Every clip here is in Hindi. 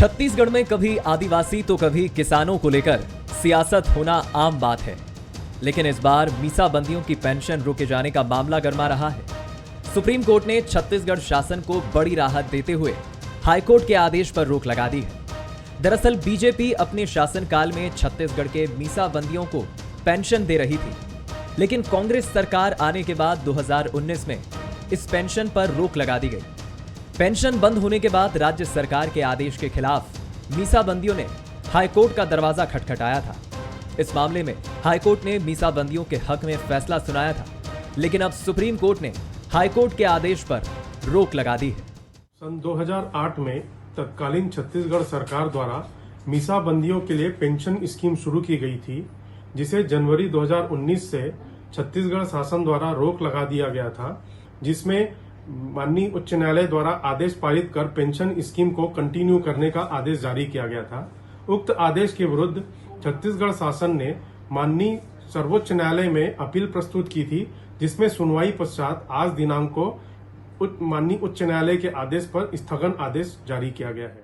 छत्तीसगढ़ में कभी आदिवासी तो कभी किसानों को लेकर सियासत होना आम बात है, लेकिन इस बार मीसाबंदियों की पेंशन रोके जाने का मामला गरमा रहा है। सुप्रीम कोर्ट ने छत्तीसगढ़ शासन को बड़ी राहत देते हुए हाईकोर्ट के आदेश पर रोक लगा दी है। दरअसल बीजेपी अपने शासनकाल में छत्तीसगढ़ के मीसाबंदियों को पेंशन दे रही थी, लेकिन कांग्रेस सरकार आने के बाद 2019 में इस पेंशन पर रोक लगा दी गई। पेंशन बंद होने के बाद राज्य सरकार के आदेश के खिलाफ मीसाबंदियों ने हाईकोर्ट का दरवाजा खटखटाया था। इस मामले में हाईकोर्ट ने मीसाबंदियों के हक में फैसला सुनाया था, लेकिन अब सुप्रीम कोर्ट ने हाईकोर्ट के आदेश पर रोक लगा दी है। सन 2008 में तत्कालीन छत्तीसगढ़ सरकार द्वारा मीसाबंदियों के लिए पेंशन स्कीम शुरू की गई थी, जिसे जनवरी 2019 से छत्तीसगढ़ शासन द्वारा रोक लगा दिया गया था, जिसमें माननीय उच्च न्यायालय द्वारा आदेश पारित कर पेंशन स्कीम को कंटिन्यू करने का आदेश जारी किया गया था। उक्त आदेश के विरुद्ध छत्तीसगढ़ शासन ने माननीय सर्वोच्च न्यायालय में अपील प्रस्तुत की थी, जिसमें सुनवाई पश्चात आज दिनांक को माननीय उच्च न्यायालय के आदेश पर स्थगन आदेश जारी किया गया है।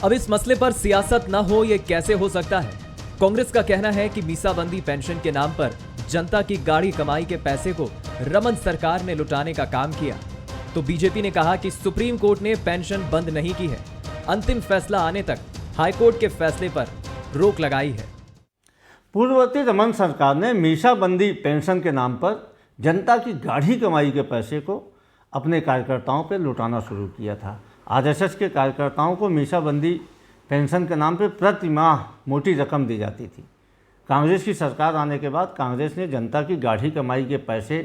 अब इस मसले पर सियासत न हो ये कैसे हो सकता है? कांग्रेस का कहना है कि मीसाबंदी पेंशन के नाम पर जनता की गाढ़ी कमाई के पैसे को रमन सरकार ने लुटाने का काम किया, तो बीजेपी ने कहा कि सुप्रीम कोर्ट ने पेंशन बंद नहीं की है, अंतिम फैसला आने तक हाईकोर्ट के फैसले पर रोक लगाई है। पूर्ववर्ती रमन सरकार ने मीसाबंदी पेंशन के नाम पर जनता की गाढ़ी कमाई के पैसे को अपने कार्यकर्ताओं पर लुटाना शुरू किया था। आरएसएस के कार्यकर्ताओं को मीसाबंदी पेंशन के नाम पर प्रति माह मोटी रकम दी जाती थी। कांग्रेस की सरकार आने के बाद कांग्रेस ने जनता की गाढ़ी कमाई के पैसे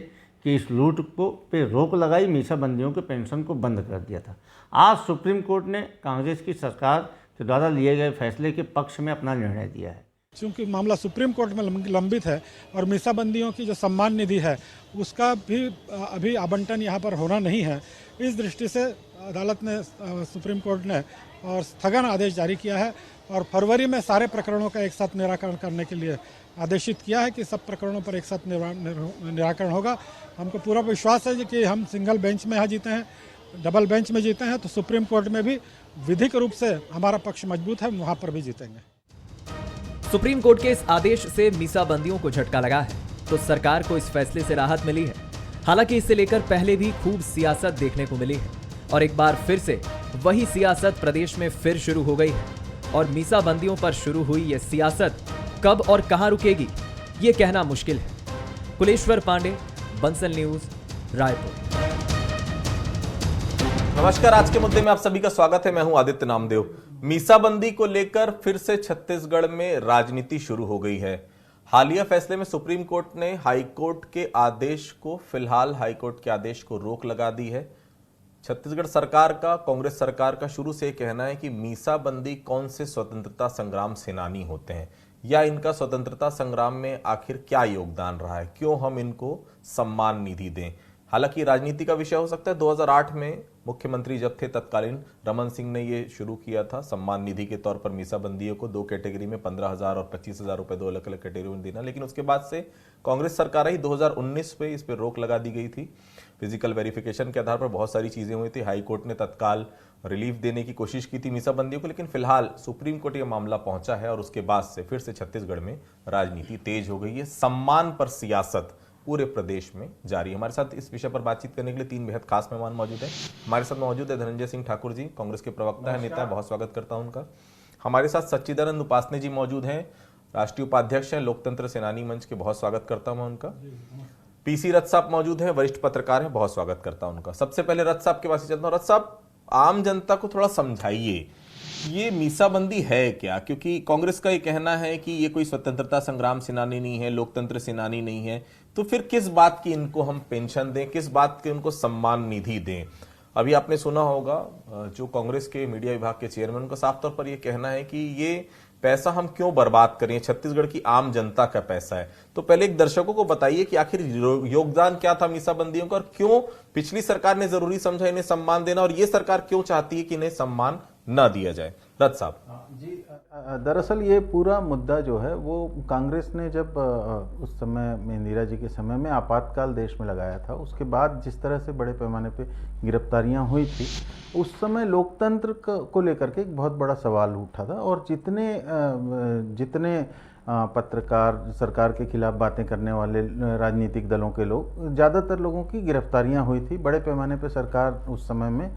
की इस लूट को पे रोक लगाई, मीसाबंदियों के पेंशन को बंद कर दिया था। आज सुप्रीम कोर्ट ने कांग्रेस की सरकार के द्वारा लिए गए फैसले के पक्ष में अपना निर्णय दिया है। क्योंकि मामला सुप्रीम कोर्ट में लंबित है और मीसाबंदियों की जो सम्मान निधि है उसका भी अभी आवंटन यहाँ पर होना नहीं है, इस दृष्टि से अदालत ने, सुप्रीम कोर्ट ने और स्थगन आदेश जारी किया है और फरवरी में सारे प्रकरणों का एक साथ निराकरण करने के लिए आदेशित किया है कि सब प्रकरणों पर एक साथ निराकरण होगा। हमको पूरा विश्वास है कि हम सिंगल बेंच में यहाँ जीते हैं, डबल बेंच में जीते हैं, तो सुप्रीम कोर्ट में भी विधिक रूप से हमारा पक्ष मजबूत है, वहाँ पर भी जीतेंगे। सुप्रीम कोर्ट के इस आदेश से मीसाबंदियों को झटका लगा है, तो सरकार को इस फैसले से राहत मिली है। हालांकि इसे लेकर पहले भी खूब सियासत देखने को मिली है और एक बार फिर से वही सियासत प्रदेश में फिर शुरू हो गई है और मीसाबंदियों पर शुरू हुई ये सियासत कब और कहां रुकेगी ये कहना मुश्किल है। कुलेश्वर पांडे, बंसल न्यूज, रायपुर। नमस्कार, आज के मुद्दे में आप सभी का स्वागत है। मैं हूं आदित्य नामदेव। मीसाबंदी को लेकर फिर से छत्तीसगढ़ में राजनीति शुरू हो गई है। हालिया फैसले में सुप्रीम कोर्ट ने हाईकोर्ट के आदेश को, फिलहाल हाईकोर्ट के आदेश को रोक लगा दी है। छत्तीसगढ़ सरकार का, कांग्रेस सरकार का शुरू से कहना है कि मीसाबंदी कौन से स्वतंत्रता संग्राम सेनानी होते हैं या इनका स्वतंत्रता संग्राम में आखिर क्या योगदान रहा है, क्यों हम इनको सम्मान निधि दें। हालांकि राजनीति का विषय हो सकता है। 2008 में मुख्यमंत्री जब थे तत्कालीन रमन सिंह ने ये शुरू किया था, सम्मान निधि के तौर पर मीसाबंदियों को दो कैटेगरी में 15,000 और 25,000 रुपए, दो अलग अलग कैटेगरी में देना। लेकिन उसके बाद से कांग्रेस सरकार आई, 2019 में इस पर रोक लगा दी गई थी। फिजिकल वेरिफिकेशन के आधार पर बहुत सारी चीजें हुई थी। हाईकोर्ट ने तत्काल रिलीफ देने की कोशिश की थी मीसाबंदियों को, लेकिन फिलहाल सुप्रीम कोर्ट ये मामला पहुंचा है और उसके बाद से फिर से छत्तीसगढ़ में राजनीति तेज हो गई है। सम्मान पर सियासत पूरे प्रदेश में जारी है। हमारे साथ इस विषय पर बातचीत करने के लिए तीन बेहद खास मेहमान मौजूद हैं। हमारे साथ मौजूद है धनंजय सिंह ठाकुर जी, कांग्रेस के प्रवक्ता है, नेता है, बहुत स्वागत करता हूं उनका। हमारे साथ सच्चिदानंद उपासने जी मौजूद हैं, राष्ट्रीय उपाध्यक्ष हैं, लोकतंत्र सेनानी मंच के, बहुत स्वागत करता हूं उनका। पीसी रथ साहब मौजूद हैं, वरिष्ठ पत्रकार हैं, बहुत स्वागत करता हूं उनका। सबसे पहले रथ साहब के पास चलता हूं। रथ साहब, आम जनता को थोड़ा समझाइए ये मीसाबंदी है क्या, क्योंकि कांग्रेस का ये कहना है कि ये कोई स्वतंत्रता संग्राम सेनानी नहीं है, लोकतंत्र सेनानी नहीं है, तो फिर किस बात की इनको हम पेंशन दें, किस बात के उनको सम्मान निधि दें। अभी आपने सुना होगा जो कांग्रेस के मीडिया विभाग के चेयरमैन, उनका साफ तौर पर यह कहना है कि ये पैसा हम क्यों बर्बाद करें, छत्तीसगढ़ की आम जनता का पैसा है। तो पहले एक दर्शकों को बताइए कि आखिर योगदान क्या था मीसाबंदियों का और क्यों पिछली सरकार ने जरूरी समझा इन्हें सम्मान देना और ये सरकार क्यों चाहती है कि इन्हें सम्मान न दिया जाए। रथ साहब जी, दरअसल ये पूरा मुद्दा जो है वो कांग्रेस ने जब उस समय में इंदिरा जी के समय में आपातकाल देश में लगाया था, उसके बाद जिस तरह से बड़े पैमाने पे गिरफ्तारियां हुई थी, उस समय लोकतंत्र को लेकर के एक बहुत बड़ा सवाल उठा था। और जितने पत्रकार, सरकार के खिलाफ बातें करने वाले राजनीतिक दलों के लोग, ज़्यादातर लोगों की गिरफ्तारियां हुई थी। बड़े पैमाने पे सरकार उस समय में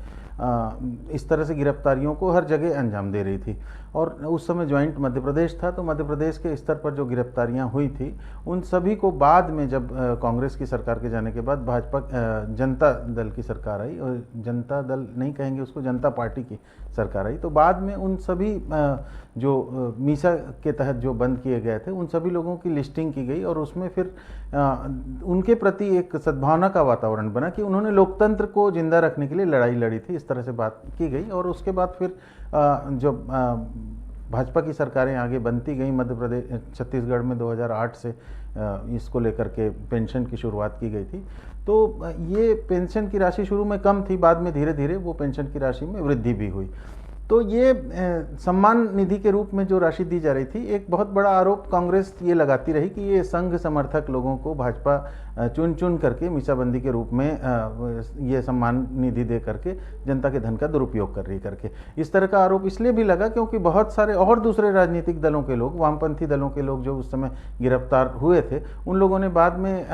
इस तरह से गिरफ्तारियों को हर जगह अंजाम दे रही थी। और उस समय ज्वाइंट मध्य प्रदेश था, तो मध्य प्रदेश के स्तर पर जो गिरफ्तारियां हुई थी उन सभी को बाद में जब कांग्रेस की सरकार के जाने के बाद भाजपा जनता दल की सरकार आई, और जनता दल नहीं कहेंगे उसको, जनता पार्टी की सरकार आई, तो बाद में उन सभी जो मीसा के तहत जो बंद किए गए थे उन सभी लोगों की लिस्टिंग की गई। और उसमें फिर उनके प्रति एक सद्भावना का वातावरण बना कि उन्होंने लोकतंत्र को जिंदा रखने के लिए लड़ाई लड़ी थी, इस तरह से बात की गई। और उसके बाद फिर जब भाजपा की सरकारें आगे बनती गई, मध्य प्रदेश छत्तीसगढ़ में 2008 से इसको लेकर के पेंशन की शुरुआत की गई थी। तो ये पेंशन की राशि शुरू में कम थी, बाद में धीरे धीरे वो पेंशन की राशि में वृद्धि भी हुई। तो ये सम्मान निधि के रूप में जो राशि दी जा रही थी, एक बहुत बड़ा आरोप कांग्रेस ये लगाती रही कि ये संघ समर्थक लोगों को भाजपा चुन चुन करके मीसाबंदी के रूप में ये सम्मान निधि दे करके जनता के धन का दुरुपयोग कर रही करके। इस तरह का आरोप इसलिए भी लगा क्योंकि बहुत सारे और दूसरे राजनीतिक दलों के लोग, वामपंथी दलों के लोग जो उस समय गिरफ्तार हुए थे, उन लोगों ने बाद में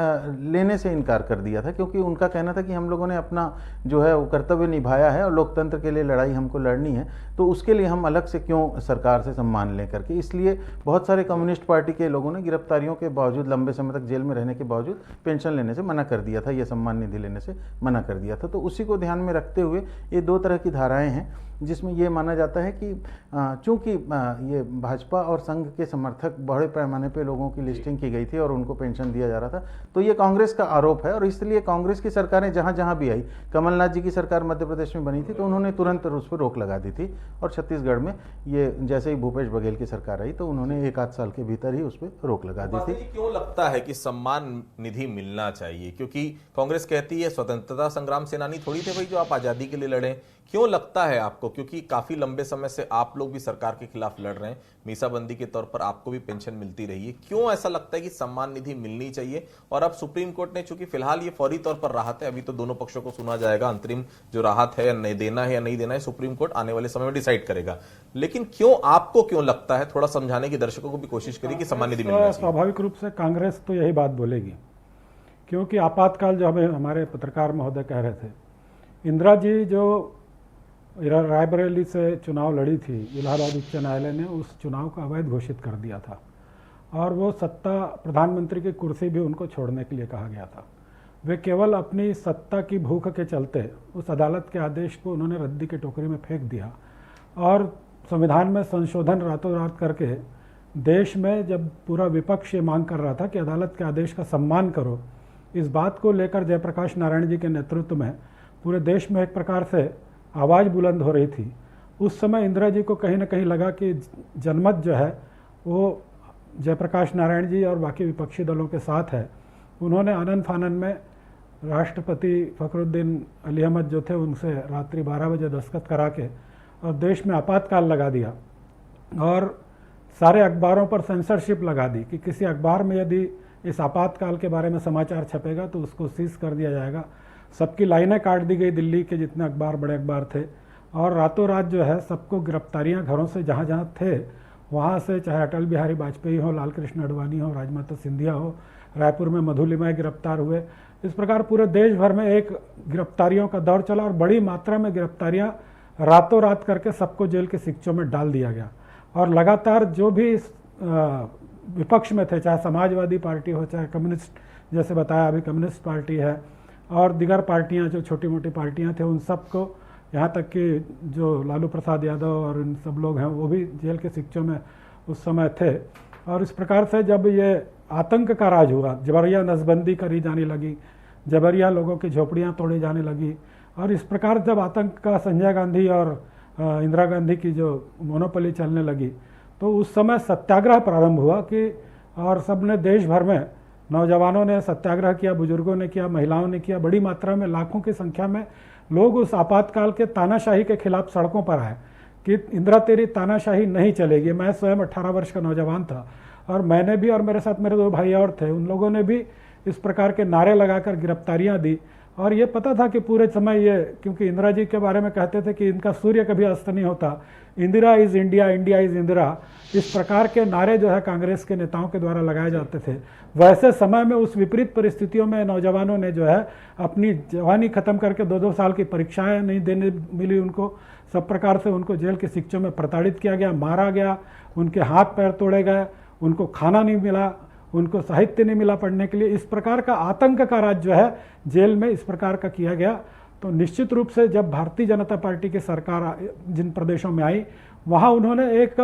लेने से इनकार कर दिया था, क्योंकि उनका कहना था कि हम लोगों ने अपना जो है वो कर्तव्य निभाया है और लोकतंत्र के लिए लड़ाई हमको लड़नी है, तो उसके लिए हम अलग से क्यों सरकार से सम्मान लें करके। इसलिए बहुत सारे कम्युनिस्ट पार्टी के लोगों ने गिरफ्तारियों के बावजूद, लंबे समय तक जेल में रहने के बावजूद पेंशन लेने से मना कर दिया था, ये सम्मान निधि लेने से मना कर दिया था। तो उसी को ध्यान में रखते हुए ये दो तरह की धाराएं हैं, जिसमें ये माना जाता है कि चूंकि ये भाजपा और संघ के समर्थक बड़े पैमाने पे लोगों की लिस्टिंग की गई थी और उनको पेंशन दिया जा रहा था, तो ये कांग्रेस का आरोप है। और इसलिए कांग्रेस की सरकारें जहां जहां भी आई, कमलनाथ जी की सरकार मध्य प्रदेश में बनी थी तो उन्होंने तुरंत उस पर रोक लगा दी थी। और छत्तीसगढ़ में ये जैसे ही भूपेश बघेल की सरकार आई तो उन्होंने 1 आध साल के भीतर ही उस पर रोक लगा दी थी। क्यों लगता है कि सम्मान निधि मिलना चाहिए? क्योंकि कांग्रेस कहती है स्वतंत्रता संग्राम सेनानी थोड़ी थे भाई जो आप आजादी के लिए लड़े। क्यों लगता है आपको? क्योंकि काफी लंबे समय से आप लोग भी सरकार के खिलाफ लड़ रहे हैं, मीसाबंदी के तौर पर आपको भी पेंशन मिलती रही है। क्यों ऐसा लगता है कि सम्मान निधि मिलनी चाहिए? और अब सुप्रीम कोर्ट ने, चूंकि फिलहाल ये फौरी तौर पर राहत है, अभी तो दोनों पक्षों को सुना जाएगा, अंतरिम जो राहत है नहीं देना है या नहीं देना है सुप्रीम कोर्ट आने वाले समय में डिसाइड करेगा। लेकिन क्यों, आपको क्यों लगता है, थोड़ा समझाने की दर्शकों को भी कोशिश करिए कि सम्मान निधि मिलना चाहिए। स्वाभाविक रूप से कांग्रेस तो यही बात बोलेगी, क्योंकि आपातकाल जो हमें हमारे पत्रकार महोदय कह रहे थे, इंदिरा जी जो रायबरेली से चुनाव लड़ी थी, इलाहाबाद उच्च न्यायालय ने उस चुनाव को अवैध घोषित कर दिया था और वो सत्ता, प्रधानमंत्री की कुर्सी भी उनको छोड़ने के लिए कहा गया था। वे केवल अपनी सत्ता की भूख के चलते उस अदालत के आदेश को उन्होंने रद्दी की टोकरी में फेंक दिया और संविधान में संशोधन रातों रात करके देश में, जब पूरा विपक्ष ये मांग कर रहा था कि अदालत के आदेश का सम्मान करो, इस बात को लेकर जयप्रकाश नारायण जी के नेतृत्व में पूरे देश में एक प्रकार से आवाज़ बुलंद हो रही थी। उस समय इंदिरा जी को कहीं ना कहीं लगा कि जनमत जो है वो जयप्रकाश नारायण जी और बाकी विपक्षी दलों के साथ है। उन्होंने आनंद फानन में राष्ट्रपति फखरुद्दीन अली अहमद जो थे उनसे रात्रि 12 बजे दस्तखत करा के और देश में आपातकाल लगा दिया और सारे अखबारों पर सेंसरशिप लगा दी कि किसी अखबार में यदि इस आपातकाल के बारे में समाचार छपेगा तो उसको सीज कर दिया जाएगा। सबकी लाइनें काट दी गई, दिल्ली के जितने अखबार, बड़े अखबार थे, और रातों रात जो है सबको गिरफ्तारियां घरों से जहां जहां थे वहां से, चाहे अटल बिहारी वाजपेयी हो, लाल कृष्ण आडवाणी हो, राजमाता सिंधिया हो, रायपुर में मधुलिमाय गिरफ्तार हुए। इस प्रकार पूरे देश भर में एक गिरफ्तारियों का दौर चला और बड़ी मात्रा में गिरफ्तारियां रातों रात करके सबको जेल के सिक्चों में डाल दिया गया। और लगातार जो भी विपक्ष में थे, चाहे समाजवादी पार्टी हो, चाहे कम्युनिस्ट, जैसे बताया अभी कम्युनिस्ट पार्टी है, और दिगर पार्टियां जो छोटी मोटी पार्टियां थे, उन सबको, यहाँ तक कि जो लालू प्रसाद यादव और इन सब लोग हैं वो भी जेल के सिक्चों में उस समय थे। और इस प्रकार से जब ये आतंक का राज हुआ, जबरिया नसबंदी करी जाने लगी, जबरिया लोगों की झोपड़ियाँ तोड़ी जाने लगी, और इस प्रकार जब आतंक का संजय गांधी और इंदिरा गांधी की जो मोनोपोली चलने लगी, तो उस समय सत्याग्रह प्रारंभ हुआ कि, और सबने देश भर में नौजवानों ने सत्याग्रह किया, बुजुर्गों ने किया, महिलाओं ने किया, बड़ी मात्रा में लाखों की संख्या में लोग उस आपातकाल के तानाशाही के खिलाफ सड़कों पर आए कि इंदिरा तेरी तानाशाही नहीं चलेगी। मैं स्वयं 18 वर्ष का नौजवान था और मैंने भी और मेरे साथ मेरे 2 भाई और थे, उन लोगों ने भी इस प्रकार के नारे लगाकर गिरफ्तारियां दी। और ये पता था कि पूरे समय ये, क्योंकि इंदिरा जी के बारे में कहते थे कि इनका सूर्य कभी अस्त नहीं होता, Indira is India, India is Indira, इस प्रकार के नारे जो है कांग्रेस के नेताओं के द्वारा लगाए जाते थे। वैसे समय में उस विपरीत परिस्थितियों में नौजवानों ने जो है अपनी जवानी खत्म करके 2-2 साल की परीक्षाएं नहीं देने मिली उनको, सब प्रकार से उनको जेल के शिक्षों में प्रताड़ित किया गया, मारा गया, उनके हाथ पैर तोड़े गए, उनको खाना नहीं मिला, उनको साहित्य नहीं मिला पढ़ने के लिए। इस प्रकार का आतंक का राज जो है जेल में इस प्रकार का किया गया। तो निश्चित रूप से जब भारतीय जनता पार्टी की सरकार जिन प्रदेशों में आई, वहाँ उन्होंने एक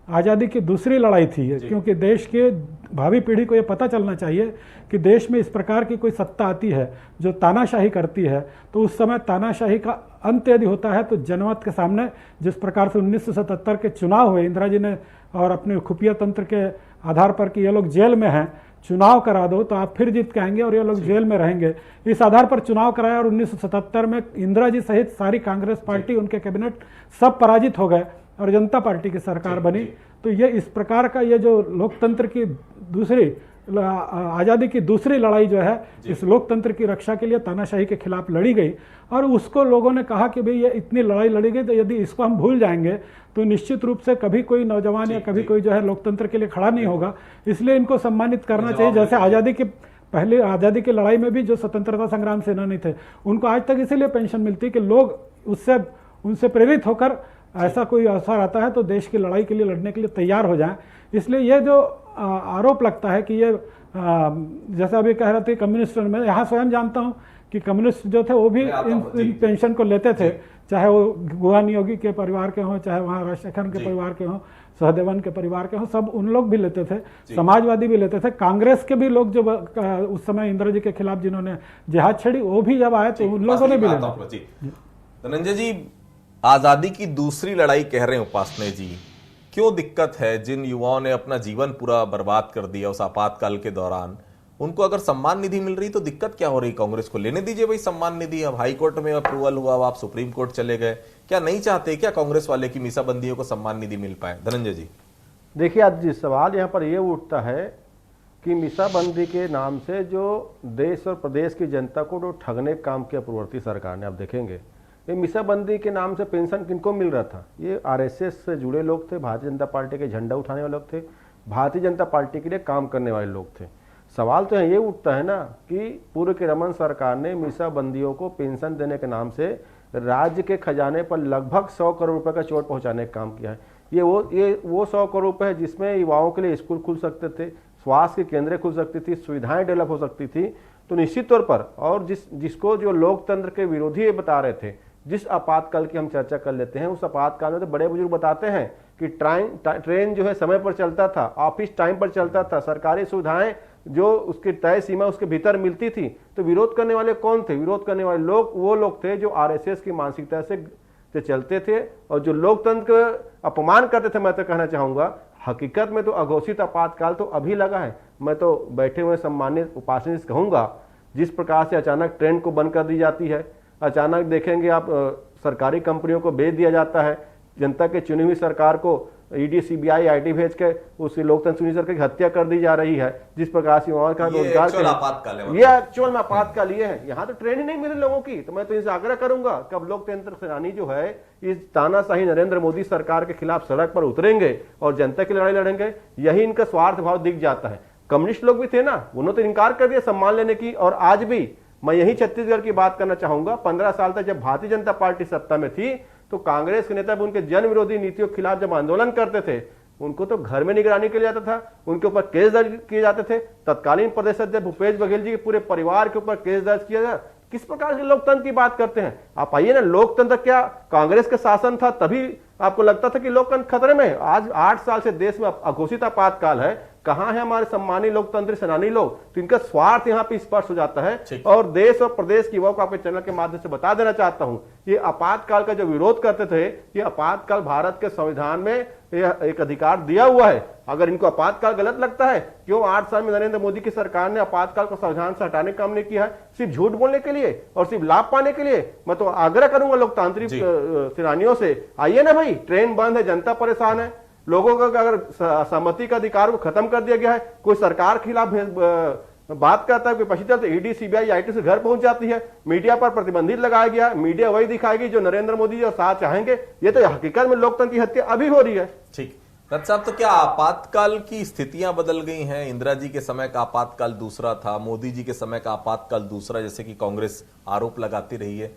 आज़ादी की दूसरी लड़ाई थी, क्योंकि देश के भावी पीढ़ी को ये पता चलना चाहिए कि देश में इस प्रकार की कोई सत्ता आती है जो तानाशाही करती है, तो उस समय तानाशाही का अंत यदि होता है तो जनमत के सामने, जिस प्रकार से 1977 के चुनाव हुए इंदिरा जी ने और अपने खुफिया तंत्र के आधार पर कि ये लोग जेल में हैं, चुनाव करा दो तो आप फिर जीत के आएंगे और ये लोग जेल में रहेंगे, इस आधार पर चुनाव कराया और 1977 में इंदिरा जी सहित सारी कांग्रेस पार्टी, उनके कैबिनेट सब पराजित हो गए और जनता पार्टी की सरकार बनी। तो ये इस प्रकार का ये जो लोकतंत्र की दूसरी आज़ादी की दूसरी लड़ाई जो है, इस लोकतंत्र की रक्षा के लिए तानाशाही के खिलाफ लड़ी गई। और उसको लोगों ने कहा कि भाई ये इतनी लड़ाई लड़ी गई, तो यदि इसको हम भूल जाएंगे तो निश्चित रूप से कभी कोई नौजवान या कभी कोई जो है लोकतंत्र के लिए खड़ा नहीं होगा। इसलिए इनको सम्मानित करना चाहिए। जैसे आज़ादी के पहले आज़ादी की लड़ाई में भी जो स्वतंत्रता संग्राम सेनानी थे, उनको आज तक इसीलिए पेंशन मिलती है कि लोग उनसे प्रेरित होकर ऐसा कोई अवसर आता है तो देश की लड़ाई के लिए लड़ने के लिए तैयार हो जाएं। इसलिए ये जो आरोप लगता है कि ये जैसा अभी कह रहे थे कम्युनिस्ट, मैं यहाँ स्वयं जानता हूँ कि कम्युनिस्ट जो थे वो भी इन पेंशन को लेते थे, चाहे वो गुहानी योगी के परिवार के हों, चाहे वहाँ राजशेखर के परिवार के हों, सहदेवन के परिवार के हों, सब उन लोग भी लेते थे, समाजवादी भी लेते थे। कांग्रेस के भी लोग जो उस समय इंदिरा जी के खिलाफ जिन्होंने जिहाद छेड़ी, वो भी जब आए तो उन लोगों ने भी लेना। धनंजय जी, आजादी की दूसरी लड़ाई कह रहे हैं उपासने जी, क्यों दिक्कत है? जिन युवाओं ने अपना जीवन पूरा बर्बाद कर दिया उस आपातकाल के दौरान, उनको अगर सम्मान निधि मिल रही तो दिक्कत क्या हो रही कांग्रेस को? लेने दीजिए भाई सम्मान निधि। अब हाई कोर्ट में अप्रूवल हुआ, अब आप सुप्रीम कोर्ट चले गए, क्या नहीं चाहते क्या कांग्रेस वाले की मीसाबंदियों को सम्मान निधि मिल पाए? धनंजय जी, देखिए, आज सवाल यहाँ पर यह उठता है कि मीसाबंदी के नाम से जो देश और प्रदेश की जनता को जो ठगने का काम किया पूर्ववर्ती सरकार ने, आप देखेंगे ये मीसाबंदी के नाम से पेंशन किनको मिल रहा था? ये आरएसएस से जुड़े लोग थे, भारतीय जनता पार्टी के झंडा उठाने वाले लोग थे, भारतीय जनता पार्टी के लिए काम करने वाले लोग थे। सवाल तो ये उठता है ना कि पूर्व की रमन सरकार ने मीसाबंदियों को पेंशन देने के नाम से राज्य के खजाने पर लगभग 100 करोड़ रुपए का चोट पहुंचाने का काम किया है। ये वो 100 करोड़ रुपए है जिसमें युवाओं के लिए स्कूल खुल सकते थे, स्वास्थ्य की केंद्रें खुल सकती थी, सुविधाएं डेवलप हो सकती थी। तो निश्चित तौर पर, और जिसको जो लोकतंत्र के विरोधी ये बता रहे थे, जिस आपातकाल की हम चर्चा कर लेते हैं, उस आपातकाल में तो बड़े बुजुर्ग बताते हैं कि ट्रेन जो है समय पर चलता था, ऑफिस टाइम पर चलता था, सरकारी सुविधाएं जो उसकी तय सीमा उसके भीतर मिलती थी। तो विरोध करने वाले कौन थे? विरोध करने वाले लोग वो लोग थे जो आरएसएस की मानसिकता से चलते थे और जो लोकतंत्र का अपमान करते थे। मैं तो कहना चाहूंगा, हकीकत में तो अघोषित आपातकाल तो अभी लगा है। मैं तो बैठे हुए सम्मानित उपासनी से कहूंगा, जिस प्रकार से अचानक ट्रेन को बंद कर दी जाती है, अचानक देखेंगे आप सरकारी कंपनियों को बेच दिया जाता है, जनता के चुनी हुई सरकार को ईडी सीबीआई आईटी भेज के उस लोकतंत्र सुनी सरकार की हत्या कर दी जा रही है, जिस प्रकार से वहां का रोजगार, ये एक्चुअल में आपातकाल ये है। यहाँ तो ट्रेन ही नहीं मिले लोगों की। तो मैं तो इनसे आग्रह करूंगा कि अब लोकतंत्र सेनानी जो है इस तानाशाही नरेंद्र मोदी सरकार के खिलाफ सड़क पर उतरेंगे और जनता की लड़ाई लड़ेंगे। यही इनका स्वार्थ भाव दिख जाता है। कम्युनिस्ट लोग भी थे ना, उन्होंने तो इनकार कर दिया सम्मान लेने की। और आज भी मैं यही छत्तीसगढ़ की बात करना चाहूंगा, 15 साल तक जब भारतीय जनता पार्टी सत्ता में थी तो कांग्रेस के नेता भी उनके जन विरोधी नीतियों के खिलाफ जब आंदोलन करते थे, उनको तो घर में निगरानी के लिए जाता था, उनके ऊपर केस दर्ज किए जाते थे। तत्कालीन प्रदेश अध्यक्ष भूपेश बघेल जी के पूरे परिवार के ऊपर केस दर्ज किया गया। किस प्रकार के लोकतंत्र की बात करते हैं आप? आइए ना, लोकतंत्र क्या कांग्रेस का शासन था तभी आपको लगता था कि लोकतंत्र खतरे में है? आज 8 साल से देश में अघोषित आपातकाल है, कहाँ है हमारे सम्मानित लोकतंत्र सेनानी लोग, तो इनका स्वार्थ यहाँ पे स्पष्ट हो जाता है। और देश और प्रदेश की युवाओं को आपके चैनल के माध्यम से बता देना चाहता हूँ, ये आपातकाल का जो विरोध करते थे, ये आपातकाल भारत के संविधान में एक अधिकार दिया हुआ है। अगर इनको आपातकाल गलत लगता है, क्यों 8 साल में नरेंद्र मोदी की सरकार ने आपातकाल को संविधान से हटाने का काम नहीं किया है? सिर्फ झूठ बोलने के लिए और सिर्फ लाभ पाने के लिए। मैं तो आग्रह करूंगा लोकतांत्रिक सेनानियों से, आइए ना भाई, ट्रेन बंद है, जनता परेशान है, लोगों का अगर सहमति का अधिकार को खत्म कर दिया गया है, कोई सरकार के खिलाफ बात करता है, कोई पछी तो ईडी सीबीआई आईटी से घर पहुंच जाती है, मीडिया पर प्रतिबंधित लगाया गया, मीडिया वही दिखाएगी जो नरेंद्र मोदी जी और साथ चाहेंगे। ये तो हकीकत में लोकतंत्र की हत्या अभी हो रही है। ठीक, दत्त साहब, तो क्या आपातकाल की स्थितियां बदल गई हैं? इंदिरा जी के समय का आपातकाल दूसरा था, मोदी जी के समय का आपातकाल दूसरा, जैसे कि कांग्रेस आरोप लगाती रही है।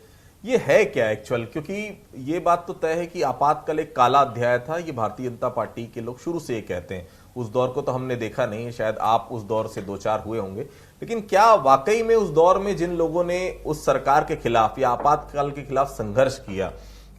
ये है क्या एक्चुअल? क्योंकि ये बात तो तय है कि आपातकाल एक काला अध्याय था, ये भारतीय जनता पार्टी के लोग शुरू से ये कहते हैं। उस दौर को तो हमने देखा नहीं, शायद आप उस दौर से 2-4 हुए होंगे, लेकिन क्या वाकई में उस दौर में जिन लोगों ने उस सरकार के खिलाफ या आपातकाल के खिलाफ संघर्ष किया,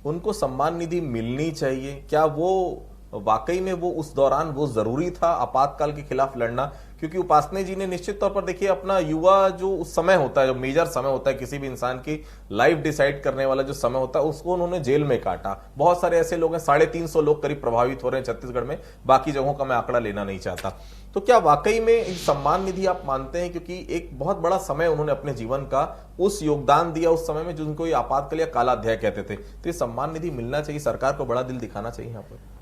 उनको सम्मान निधि मिलनी चाहिए? क्या वो वाकई में वो उस दौरान वो जरूरी था आपातकाल के खिलाफ लड़ना? क्योंकि उपासने जी ने निश्चित तौर पर देखिए अपना युवा जो उस समय होता है, जो मेजर समय होता है किसी भी इंसान की लाइफ डिसाइड करने वाला जो समय होता है, उसको उन्होंने जेल में काटा। बहुत सारे ऐसे लोग हैं, 350 लोग करीब प्रभावित हो रहे हैं छत्तीसगढ़ में, बाकी जगहों का मैं आंकड़ा लेना नहीं चाहता। तो क्या वाकई में सम्मान निधि आप मानते हैं? क्योंकि एक बहुत बड़ा समय उन्होंने अपने जीवन का उस योगदान दिया उस समय में जिनको ये आपातकाल या काला अध्याय कहते थे, तो ये सम्मान निधि मिलना चाहिए, सरकार को बड़ा दिल दिखाना चाहिए यहाँ पर।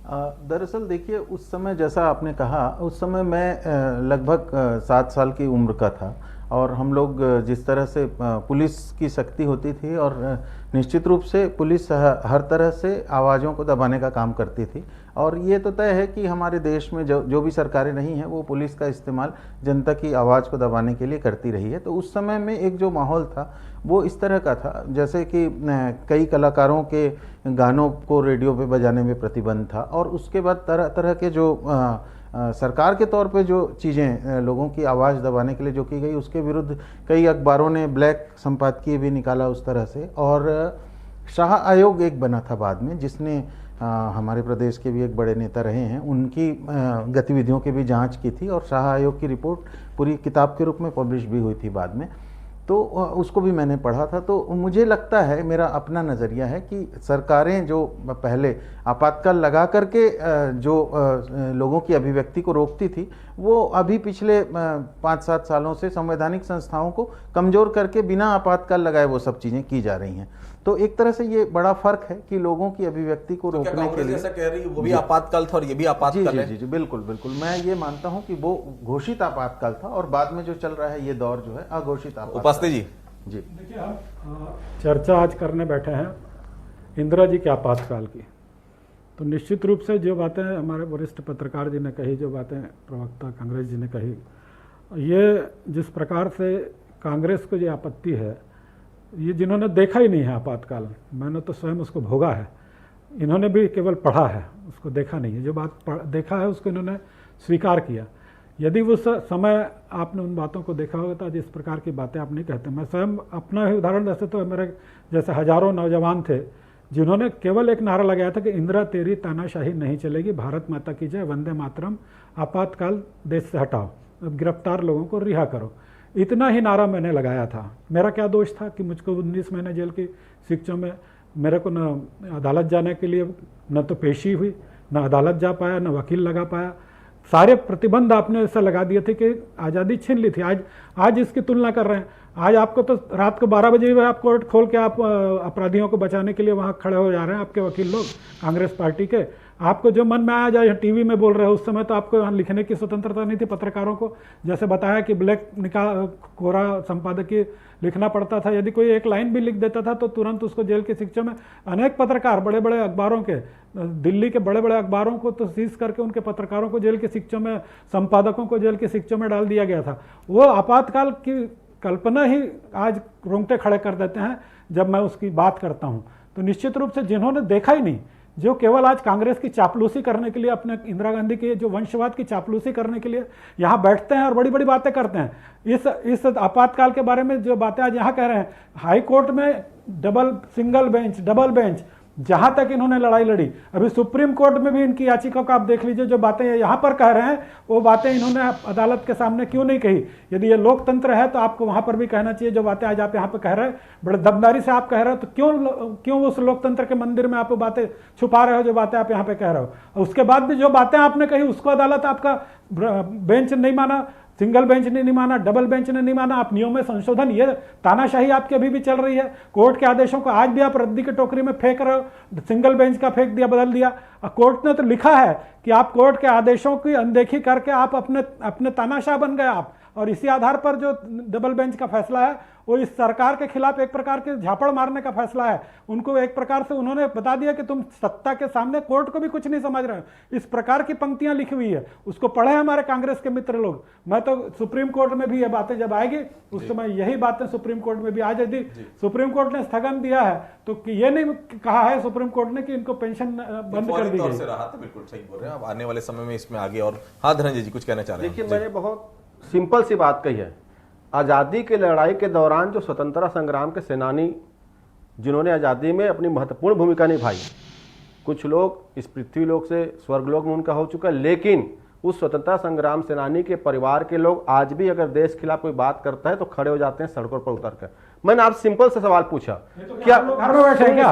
दरअसल देखिए, उस समय जैसा आपने कहा, उस समय मैं लगभग 7 साल की उम्र का था, और हम लोग जिस तरह से पुलिस की शक्ति होती थी, और निश्चित रूप से पुलिस हर तरह से आवाज़ों को दबाने का काम करती थी, और ये तो तय है कि हमारे देश में जो भी सरकारें नहीं हैं वो पुलिस का इस्तेमाल जनता की आवाज़ को दबाने के लिए करती रही है। तो उस समय में एक जो माहौल था वो इस तरह का था, जैसे कि कई कलाकारों के गानों को रेडियो पे बजाने में प्रतिबंध था, और उसके बाद तरह तरह के जो सरकार के तौर पे जो चीज़ें लोगों की आवाज़ दबाने के लिए जो की गई, उसके विरुद्ध कई अखबारों ने ब्लैक संपादकीय भी निकाला उस तरह से। और शाह आयोग एक बना था बाद में, जिसने हमारे प्रदेश के भी एक बड़े नेता रहे हैं, उनकी गतिविधियों की भी जांच की थी, और शाह आयोग की रिपोर्ट पूरी किताब के रूप में पब्लिश भी हुई थी बाद में, तो उसको भी मैंने पढ़ा था। तो मुझे लगता है, मेरा अपना नज़रिया है कि सरकारें जो पहले आपातकाल लगा करके जो लोगों की अभिव्यक्ति को रोकती थी, वो अभी पिछले 5-7 सालों से संवैधानिक संस्थाओं को कमज़ोर करके बिना आपातकाल लगाए वो सब चीज़ें की जा रही हैं। तो एक तरह से ये बड़ा फर्क है कि लोगों की अभिव्यक्ति को रोकने के लिए, जैसा कह रही है वो भी आपातकाल था और ये भी आपातकाल है। जी, बिल्कुल बिल्कुल, मैं ये मानता हूँ कि वो घोषित आपातकाल था, और बाद में जो चल रहा है ये दौर जो है अघोषित आपातकाल। उपासने जी, देखिए, आप चर्चा आज करने बैठे हैं इंदिरा जी के आपातकाल की, तो निश्चित रूप से जो बातें हमारे वरिष्ठ पत्रकार जी ने कही, जो बातें प्रवक्ता कांग्रेस जी ने कही, ये जिस प्रकार से कांग्रेस को ये आपत्ति है, ये जिन्होंने देखा ही नहीं है आपातकाल, मैंने तो स्वयं उसको भोगा है, इन्होंने भी केवल पढ़ा है, उसको देखा नहीं है। जो बात देखा है उसको इन्होंने स्वीकार किया। यदि उस समय आपने उन बातों को देखा होगा तो जिस प्रकार की बातें आप नहीं कहते। मैं स्वयं अपना ही उदाहरण, जैसे तो मेरे जैसे हजारों नौजवान थे जिन्होंने केवल एक नारा लगाया था कि इंदिरा तेरी तानाशाही नहीं चलेगी, भारत माता की जय, वंदे मातरम, आपातकाल देश से हटाओ, गिरफ्तार लोगों को रिहा करो। इतना ही नारा मैंने लगाया था। मेरा क्या दोष था कि मुझको 19 महीने जेल की शिक्षा में मेरे को न अदालत जाने के लिए न तो पेशी हुई, न अदालत जा पाया, न वकील लगा पाया। सारे प्रतिबंध आपने ऐसा लगा दिए थे कि आज़ादी छीन ली थी। आज इसकी तुलना कर रहे हैं। आज आपको तो रात को 12 बजे भी आप कोर्ट खोल के आप अपराधियों को बचाने के लिए वहाँ खड़े हो जा रहे हैं, आपके वकील लोग कांग्रेस पार्टी के। आपको जो मन में आया जाए टीवी में बोल रहे हो। उस समय तो आपको यहाँ लिखने की स्वतंत्रता नहीं थी। पत्रकारों को जैसे बताया कि ब्लैक निकाल कोरा संपादकीय लिखना पड़ता था। यदि कोई एक लाइन भी लिख देता था तो तुरंत उसको जेल की शिक्षा में, अनेक पत्रकार बड़े बड़े अखबारों के, दिल्ली के बड़े बड़े अखबारों को तो सीज करके उनके पत्रकारों को जेल की शिक्षा में, संपादकों को जेल की शिक्षा में डाल दिया गया था। वो आपातकाल की कल्पना ही आज रोंगटे खड़े कर देते हैं जब मैं उसकी बात करता हूं। तो निश्चित रूप से जिन्होंने देखा ही नहीं, जो केवल आज कांग्रेस की चापलूसी करने के लिए, अपने इंदिरा गांधी की जो वंशवाद की चापलूसी करने के लिए यहाँ बैठते हैं और बड़ी बड़ी बातें करते हैं। इस आपातकाल के बारे में जो बातें आज यहाँ कह रहे हैं, हाई कोर्ट में सिंगल बेंच, डबल बेंच, जहां तक इन्होंने लड़ाई लड़ी, अभी सुप्रीम कोर्ट में भी इनकी याचिका का आप देख लीजिए, जो बातें यहाँ पर कह रहे हैं वो बातें इन्होंने अदालत के सामने क्यों नहीं कही। यदि ये लोकतंत्र है तो आपको वहां पर भी कहना चाहिए, जो बातें आज आप यहाँ पे कह रहे हैं बड़े दमदारी से आप कह रहे हो, तो क्यों उस लोकतंत्र के मंदिर में आप बातें छुपा रहे हो, जो बातें आप यहाँ पे कह रहे हो। उसके बाद भी जो बातें आपने कही उसको अदालत आपका बेंच नहीं माना, सिंगल बेंच ने नहीं माना, डबल बेंच ने नहीं माना। आप नियम में संशोधन, ये तानाशाही आपकी अभी भी चल रही है। कोर्ट के आदेशों को आज भी आप रद्दी की टोकरी में फेंक रहे हो, सिंगल बेंच का फेंक दिया, बदल दिया। कोर्ट ने तो लिखा है कि आप कोर्ट के आदेशों की अनदेखी करके आप अपने तानाशाह बन गए आप, और इसी आधार पर जो डबल बेंच का फैसला है वो इस सरकार के खिलाफ एक प्रकार के झापड़ मारने का फैसला है। उनको एक प्रकार से उन्होंने बता दिया कि तुम सत्ता के सामने कोर्ट को भी कुछ नहीं समझ रहे हो। इस प्रकार की पंक्तियां लिखी हुई है, उसको पढ़े हमारे कांग्रेस के मित्र लोग। मैं तो सुप्रीम कोर्ट में भी ये बातें जब आएगी उस समय यही बातें सुप्रीम कोर्ट में भी आज, यदि सुप्रीम कोर्ट ने स्थगन दिया है तो ये नहीं कहा है सुप्रीम कोर्ट ने कि इनको पेंशन बंद कर दी गई। बिल्कुल सही बोल रहे हैं आप, आने वाले समय में इसमें आगे। और हाँ धनंजय जी कुछ कहना चाह रहे हैं। देखिए, मैंने बहुत सिंपल सी बात कही है। आज़ादी की लड़ाई के दौरान जो स्वतंत्रता संग्राम के सेनानी जिन्होंने आज़ादी में अपनी महत्वपूर्ण भूमिका निभाई, कुछ लोग इस पृथ्वी लोक से स्वर्गलोक में उनका हो चुका है, लेकिन उस स्वतंत्रता संग्राम सेनानी के परिवार के लोग आज भी अगर देश के खिलाफ कोई बात करता है तो खड़े हो जाते हैं सड़कों पर उतर कर। मैंने आप सिंपल से सवाल पूछा, क्या घर में बैठे क्या?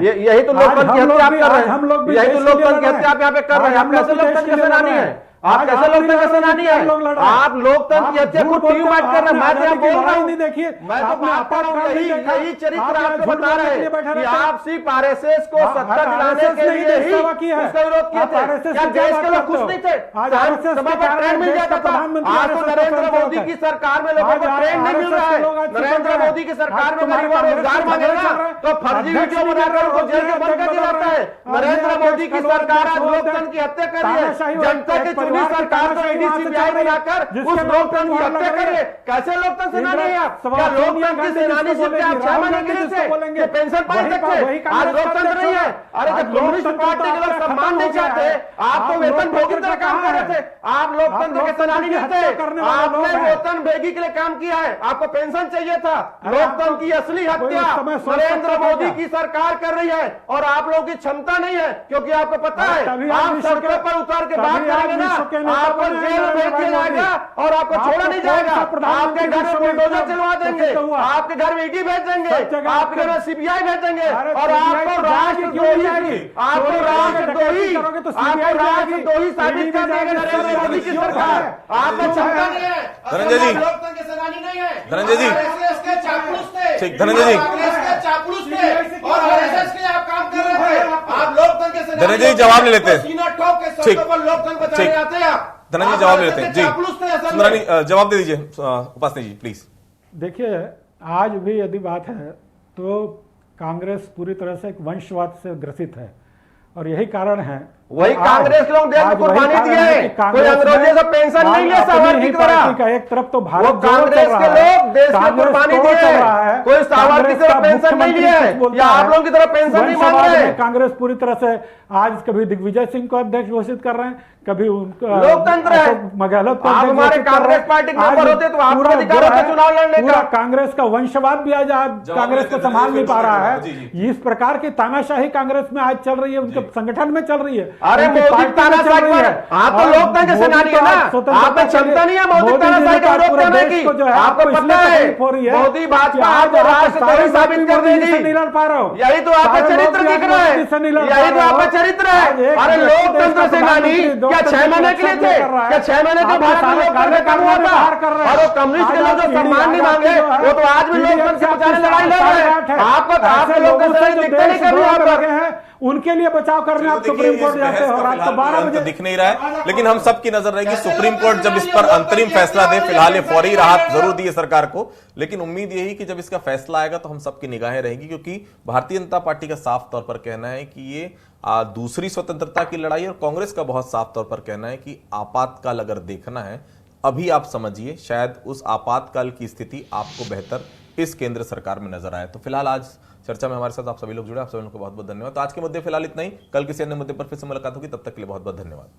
यही तो लोकतंत्र की हत्या आप कर रहे हैं, यही तो लोकतंत्र की हत्या आप यहाँ पे कर रहे हैं। आप कैसे लोकतंत्र के सेनानी है? आप कैसे लोकतंत्र के सेनानी है? आप लोकतंत्र की हत्या को टीवी माइट कर रहे हैं। मैं तो बोल रहा हूँ, नहीं देखिए, मैं तो बात कर रहा हूँ, यही चरित्र आपको बता रहे हैं कि आप सिर्फ आरएसएस को सत्ता दिलाने के लिए ही उसका विरोध किए थे। क्या देश के लोग खुश नहीं थे? समय पर ट्रेन मिल जाता था। आज तो नरेंद्र मोदी की सरकार में लोगों को ट्रेन नहीं मिल रहा है। नरेंद्र मोदी की सरकार में गरीबों को रोजगार मांगेगा तो फर्जी वीडियो बनाकर उनको जेल में बंद कर दिया जाता है। नरेंद्र मोदी की सरकार आज लोकतंत्र की हत्या कर रही है। जनता के सरकार को ईडी सीबीआई बनाकर उस लोकतंत्र की हत्या कर रहे। कैसे लोकतंत्र सेनानी है आप? क्या लोकतंत्र की सेनानी से आप 6 महीने के लिए पेंशन पा सकते? आज लोकतंत्र नहीं है। अरे जब कम्युनिस्ट पार्टी के लोग सम्मान नहीं चाहते, आप तो वेतन भोगी की तरह काम कर रहे थे। आप लोकतंत्र के सेनानी नहीं थे, आपने वेतन भोगी के लिए काम किया है। आपको पेंशन चाहिए था। लोकतंत्र की असली हत्या नरेंद्र मोदी की सरकार कर रही है और आप लोगों की क्षमता नहीं है, क्योंकि आपको पता है आप सड़कों पर उतर के बात करेंगे ना, आपको जेल में भेज दिया जाएगा और आपको छोड़ा नहीं जाएगा। आपके घर में बुलडोजर चलवा देंगे, आपके घर में ईडी भेज देंगे, आपके घर में सीबीआई भेज देंगे और आपको राष्ट्रद्रोही साबित कर देंगे नरेंद्र मोदी की सरकार। आपको क्षमता नहीं है। धनंजय जी, लोकतंत्र के सेनानी नहीं है। धनंजय जी, के चापलूस थे। ठीक, धनंजय जी, चापलूस थे और आरएसएस के आप काम कर रहे थे। आप लोकतंत्र के सेनानी। धनंजय जी जवाब ले लेते हैं। सीना ठोक के सड़कों पर लोकतंत्र बचाने आते हैं आप। धनंजय जवाब ले लेते हैं जी। सुंदरानी जवाब दे दीजिए उपासनी जी प्लीज। देखिए, आज भी यदि बात है तो कांग्रेस पूरी तरह से एक वंशवाद से ग्रसित है और यही कारण है। वही कांग्रेस लोग देश को कुर्बानी दिए, कोई अंग्रेजों से पेंशन नहीं लिया सावरकर की तरह। एक तरफ तो भारत कांग्रेस के लोग देश को कुर्बानी दिए, कोई सावरकर की तरह पेंशन नहीं लिया है, या आप लोगों की तरह पेंशन नहीं मांग रहे हैं। कांग्रेस पूरी तरह से आज कभी दिग्विजय सिंह को अध्यक्ष घोषित कर रहे हैं, कभी उनका लोकतंत्र है। गहलोत को आप हमारे कांग्रेस पार्टी के ऊपर होते तो आपको अधिकार होता चुनाव लड़ने का। कांग्रेस का वंशवाद भी आज कांग्रेस को संभाल नहीं पा रहा है। इस प्रकार की तानाशाही कांग्रेस में आज चल रही है, उनके संगठन में चल रही है। अरे मोदी तानाशाही पर आप तो लोकतंत्र के सेनानी है ना, आप में क्षमता नहीं है मोदी तानाशाही का विरोध करने की। आपको पता है मोदी भाजपा आपको राष्ट्रद्रोही साबित कर देगी। नहीं लड़ पा रहे हो, यही तो आपका चरित्र दिख रहा है, यही तो आपका चरित्र है। अरे लोकतंत्र सेनानी क्या 6 महीने के लिए थे? क्या 6 महीने के भारत में लोकतंत्र काम हुआ था? और वो कम्युनिस्ट के लोग जो सम्मान नहीं मांगे वो तो आज भी लोकतंत्र से बचाने लड़ाई लड़ रहे हैं। आपको लोकतंत्र दिखते नहीं कभी आप हैं, उनके लिए बचाव करने आप सुप्रीम कोर्ट जाते हो। रात को 12 बजे दिख नहीं रहा है, लेकिन हम सबकी नजर रहेगी सुप्रीम कोर्ट जब इस पर अंतरिम फैसला दे। फिलहाल ये फौरी राहत जरूर दी है सरकार को, लेकिन उम्मीद यही कि जब इसका फैसला आएगा तो हम सबकी निगाहें रहेंगी, क्योंकि भारतीय जनता पार्टी का साफ तौर पर कहना है कि ये दूसरी स्वतंत्रता की लड़ाई, और कांग्रेस का बहुत साफ तौर पर कहना है कि आपातकाल अगर देखना है अभी आप समझिए, शायद उस आपातकाल की स्थिति आपको बेहतर इस केंद्र सरकार में नजर आए। तो फिलहाल आज चर्चा में हमारे साथ आप सभी लोग जुड़े, आप सभी लोगों को बहुत बहुत धन्यवाद। तो आज के मुद्दे फिलहाल इतना ही, कल किसी अन्य मुद्दे पर फिर से मुलाकात होगी, तब तक के लिए बहुत बहुत धन्यवाद।